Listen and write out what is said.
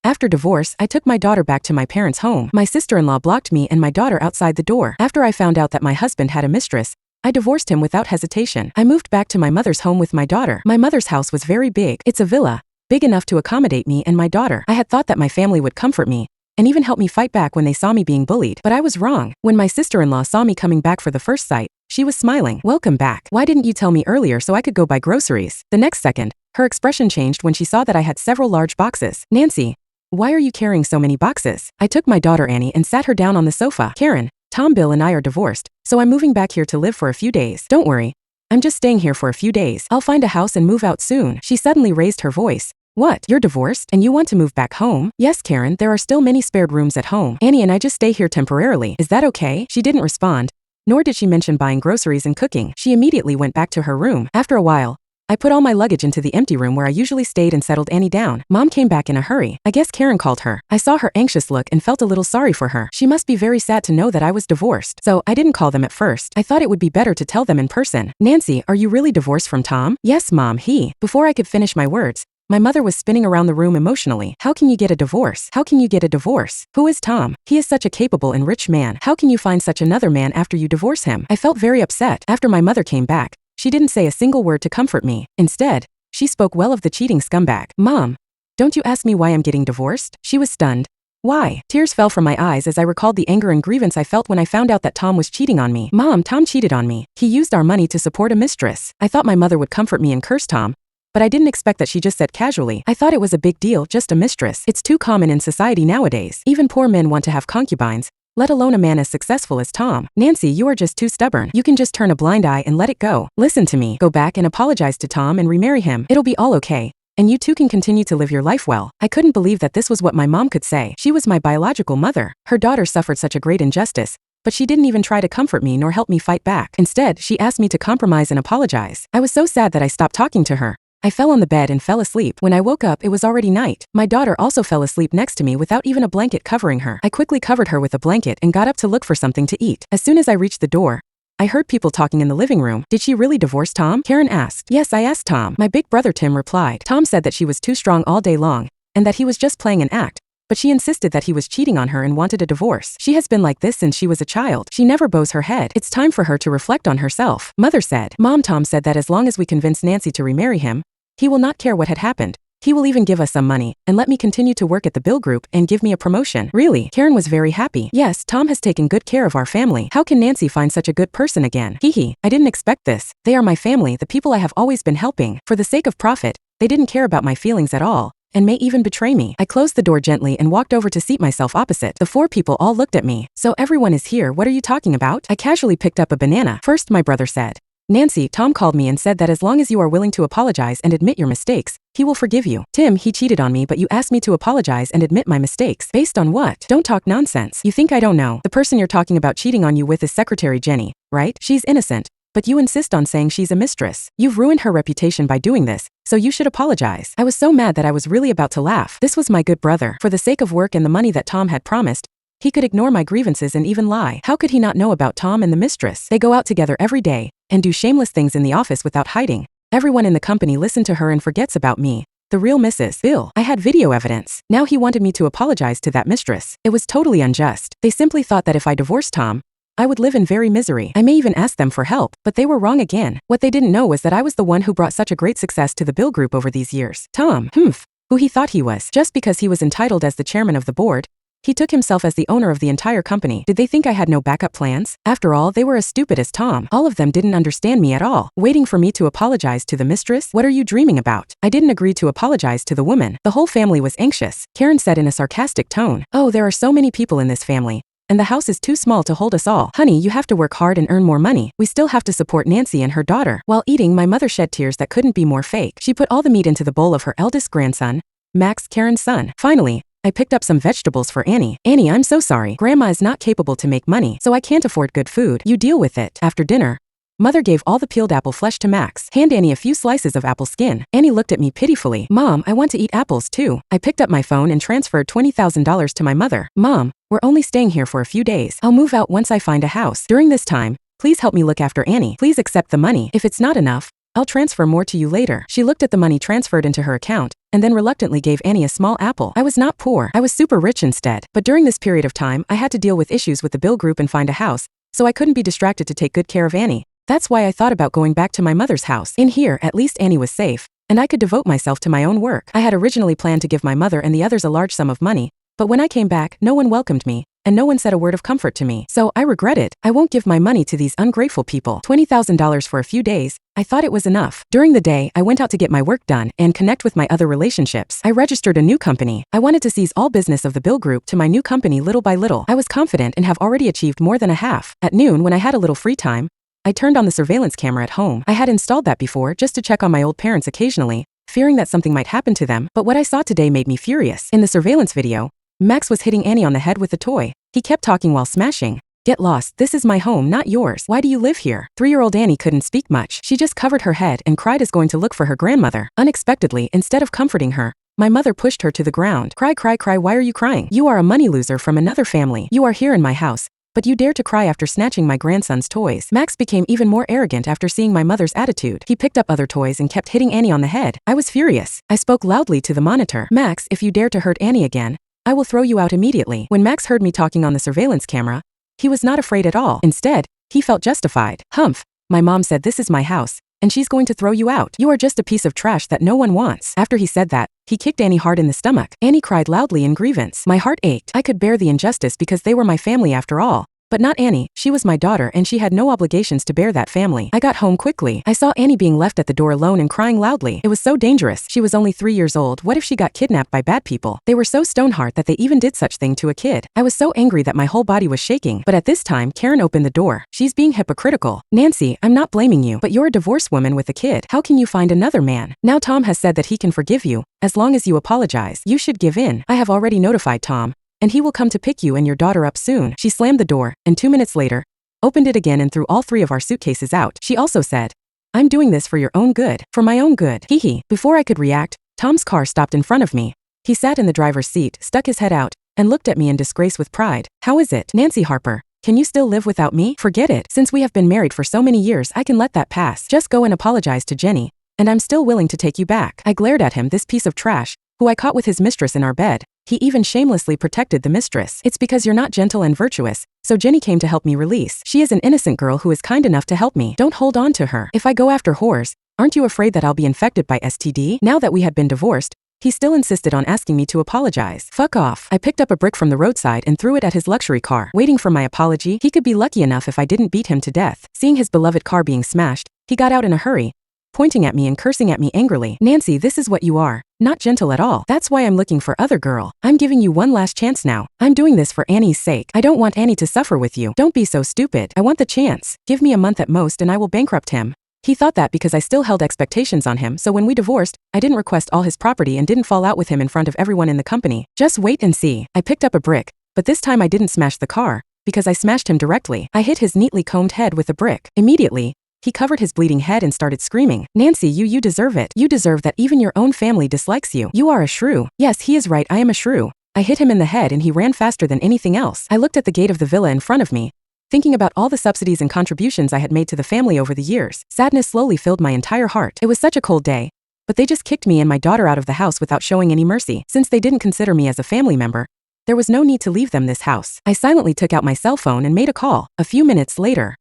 After divorce, I took my daughter back to my parents' home. My sister-in-law blocked me and my daughter outside the door. After I found out that my husband had a mistress, I divorced him without hesitation. I moved back to my mother's home with my daughter. My mother's house was very big. It's a villa, big enough to accommodate me and my daughter. I had thought that my family would comfort me and even help me fight back when they saw me being bullied. But I was wrong. When my sister-in-law saw me coming back for the first sight, she was smiling. "Welcome back. Why didn't you tell me earlier so I could go buy groceries?" The next second, her expression changed when she saw that I had several large boxes. "Nancy, why are you carrying so many boxes?" I took my daughter Annie and sat her down on the sofa. "Karen, Tom, Bill and I are divorced, so I'm moving back here to live for a few days. Don't worry. I'm just staying here for a few days. I'll find a house and move out soon." She suddenly raised her voice. "What? You're divorced? And you want to move back home?" "Yes, Karen, there are still many spared rooms at home. Annie and I just stay here temporarily. Is that okay?" She didn't respond, nor did she mention buying groceries and cooking. She immediately went back to her room. After a while, I put all my luggage into the empty room where I usually stayed and settled Annie down. Mom came back in a hurry. I guess Karen called her. I saw her anxious look and felt a little sorry for her. She must be very sad to know that I was divorced. So I didn't call them at first. I thought it would be better to tell them in person. "Nancy, are you really divorced from Tom?" "Yes, Mom, he." Before I could finish my words, my mother was spinning around the room emotionally. "How can you get a divorce? How can you get a divorce? Who is Tom? He is such a capable and rich man. How can you find such another man after you divorce him?" I felt very upset. After my mother came back, she didn't say a single word to comfort me. Instead, she spoke well of the cheating scumbag. "Mom, don't you ask me why I'm getting divorced?" She was stunned. "Why?" Tears fell from my eyes as I recalled the anger and grievance I felt when I found out that Tom was cheating on me. "Mom, Tom cheated on me. He used our money to support a mistress." I thought my mother would comfort me and curse Tom, but I didn't expect that she just said casually. "I thought it was a big deal, just a mistress. It's too common in society nowadays. Even poor men want to have concubines, let alone a man as successful as Tom. Nancy, you are just too stubborn. You can just turn a blind eye and let it go. Listen to me. Go back and apologize to Tom and remarry him. It'll be all okay. And you two can continue to live your life well." I couldn't believe that this was what my mom could say. She was my biological mother. Her daughter suffered such a great injustice, but she didn't even try to comfort me nor help me fight back. Instead, she asked me to compromise and apologize. I was so sad that I stopped talking to her. I fell on the bed and fell asleep. When I woke up, it was already night. My daughter also fell asleep next to me without even a blanket covering her. I quickly covered her with a blanket and got up to look for something to eat. As soon as I reached the door, I heard people talking in the living room. "Did she really divorce Tom?" Karen asked. "Yes, I asked Tom." My big brother Tim replied. "Tom said that she was too strong all day long, and that he was just playing an act, but she insisted that he was cheating on her and wanted a divorce. She has been like this since she was a child. She never bows her head. It's time for her to reflect on herself." Mother said. "Mom, Tom said that as long as we convince Nancy to remarry him, he will not care what had happened. He will even give us some money and let me continue to work at the Bill Group and give me a promotion." Really? Karen was very happy. "Yes, Tom has taken good care of our family. How can Nancy find such a good person again? Hee. I didn't expect this. They are my family, the people I have always been helping. For the sake of profit, they didn't care about my feelings at all, and may even betray me." I closed the door gently and walked over to seat myself opposite. The four people all looked at me. "So everyone is here, what are you talking about?" I casually picked up a banana. "First," my brother said. "Nancy, Tom called me and said that as long as you are willing to apologize and admit your mistakes, he will forgive you. Tim, he cheated on me, but you asked me to apologize and admit my mistakes. Based on what? Don't talk nonsense. You think I don't know? The person you're talking about cheating on you with is Secretary Jenny, right? She's innocent, but you insist on saying she's a mistress. You've ruined her reputation by doing this, so you should apologize." I was so mad that I was really about to laugh. This was my good brother. For the sake of work and the money that Tom had promised, he could ignore my grievances and even lie. How could he not know about Tom and the mistress? They go out together every day and do shameless things in the office without hiding. Everyone in the company listened to her and forgets about me, the real Mrs. Bill. I had video evidence. Now he wanted me to apologize to that mistress. It was totally unjust. They simply thought that if I divorced Tom, I would live in very misery. I may even ask them for help, but they were wrong again. What they didn't know was that I was the one who brought such a great success to the Bill Group over these years. Tom, who he thought he was. Just because he was entitled as the chairman of the board, he took himself as the owner of the entire company. Did they think I had no backup plans? After all, they were as stupid as Tom. All of them didn't understand me at all. Waiting for me to apologize to the mistress? What are you dreaming about? I didn't agree to apologize to the woman. The whole family was anxious. Karen said in a sarcastic tone. "Oh, there are so many people in this family, and the house is too small to hold us all. Honey, you have to work hard and earn more money. We still have to support Nancy and her daughter." While eating, my mother shed tears that couldn't be more fake. She put all the meat into the bowl of her eldest grandson, Max, Karen's son. Finally, I picked up some vegetables for Annie. "Annie, I'm so sorry. Grandma is not capable to make money, so I can't afford good food. You deal with it." After dinner, Mother gave all the peeled apple flesh to Max. "Hand Annie a few slices of apple skin." Annie looked at me pitifully. "Mom, I want to eat apples too." I picked up my phone and transferred $20,000 to my mother. "Mom, we're only staying here for a few days. I'll move out once I find a house. During this time, please help me look after Annie. Please accept the money. If it's not enough, I'll transfer more to you later. She looked at the money transferred into her account, and then reluctantly gave Annie a small apple. I was not poor. I was super rich instead. But during this period of time, I had to deal with issues with the bill group and find a house, so I couldn't be distracted to take good care of Annie. That's why I thought about going back to my mother's house. In here, at least Annie was safe, and I could devote myself to my own work. I had originally planned to give my mother and the others a large sum of money, but when I came back, no one welcomed me, and no one said a word of comfort to me. So I regret it. I won't give my money to these ungrateful people. $20,000 for a few days. I thought it was enough. During the day, I went out to get my work done and connect with my other relationships. I registered a new company. I wanted to seize all business of the bill group to my new company little by little. I was confident and have already achieved more than a half. At noon, when I had a little free time, I turned on the surveillance camera at home. I had installed that before just to check on my old parents occasionally, fearing that something might happen to them, but what I saw today made me furious. In the surveillance video, Max was hitting Annie on the head with a toy. He kept talking while smashing. Get lost, this is my home, not yours. Why do you live here? 3-year-old Annie couldn't speak much. She just covered her head and cried as going to look for her grandmother. Unexpectedly, instead of comforting her, my mother pushed her to the ground. Cry, cry, cry, why are you crying? You are a money loser from another family. You are here in my house, but you dare to cry after snatching my grandson's toys. Max became even more arrogant after seeing my mother's attitude. He picked up other toys and kept hitting Annie on the head. I was furious. I spoke loudly to the monitor. Max, if you dare to hurt Annie again, I will throw you out immediately. When Max heard me talking on the surveillance camera, he was not afraid at all. Instead, he felt justified. Humph, my mom said this is my house, and she's going to throw you out. You are just a piece of trash that no one wants. After he said that, he kicked Annie hard in the stomach. Annie cried loudly in grievance. My heart ached. I could bear the injustice because they were my family after all. But not Annie. She was my daughter and she had no obligations to bear that family. I got home quickly. I saw Annie being left at the door alone and crying loudly. It was so dangerous. She was only 3 years old. What if she got kidnapped by bad people? They were so stoneheart that they even did such thing to a kid. I was so angry that my whole body was shaking. But at this time, Karen opened the door. She's being hypocritical. Nancy, I'm not blaming you, but you're a divorced woman with a kid. How can you find another man? Now Tom has said that he can forgive you, as long as you apologize. You should give in. I have already notified Tom, and he will come to pick you and your daughter up soon. She slammed the door, and 2 minutes later, opened it again and threw all 3 of our suitcases out. She also said, I'm doing this for your own good. For my own good. Hee hee. Before I could react, Tom's car stopped in front of me. He sat in the driver's seat, stuck his head out, and looked at me in disgrace with pride. How is it, Nancy Harper? Can you still live without me? Forget it. Since we have been married for so many years, I can let that pass. Just go and apologize to Jenny, and I'm still willing to take you back. I glared at him, this piece of trash, who I caught with his mistress in our bed. He even shamelessly protected the mistress. It's because you're not gentle and virtuous, so Jenny came to help me release. She is an innocent girl who is kind enough to help me. Don't hold on to her. If I go after whores, aren't you afraid that I'll be infected by STD? Now that we had been divorced, he still insisted on asking me to apologize. Fuck off. I picked up a brick from the roadside and threw it at his luxury car. Waiting for my apology, he could be lucky enough if I didn't beat him to death. Seeing his beloved car being smashed, he got out in a hurry, pointing at me and cursing at me angrily. Nancy, this is what you are. Not gentle at all. That's why I'm looking for other girl. I'm giving you one last chance now. I'm doing this for Annie's sake. I don't want Annie to suffer with you. Don't be so stupid. I want the chance. Give me a month at most and I will bankrupt him. He thought that because I still held expectations on him, so when we divorced, I didn't request all his property and didn't fall out with him in front of everyone in the company. Just wait and see. I picked up a brick, but this time I didn't smash the car, because I smashed him directly. I hit his neatly combed head with a brick. Immediately, he covered his bleeding head and started screaming. Nancy, you deserve it. You deserve that even your own family dislikes you. You are a shrew. Yes, he is right, I am a shrew. I hit him in the head and he ran faster than anything else. I looked at the gate of the villa in front of me, thinking about all the subsidies and contributions I had made to the family over the years. Sadness slowly filled my entire heart. It was such a cold day, but they just kicked me and my daughter out of the house without showing any mercy. Since they didn't consider me as a family member, there was no need to leave them this house. I silently took out my cell phone and made a call. A few minutes later,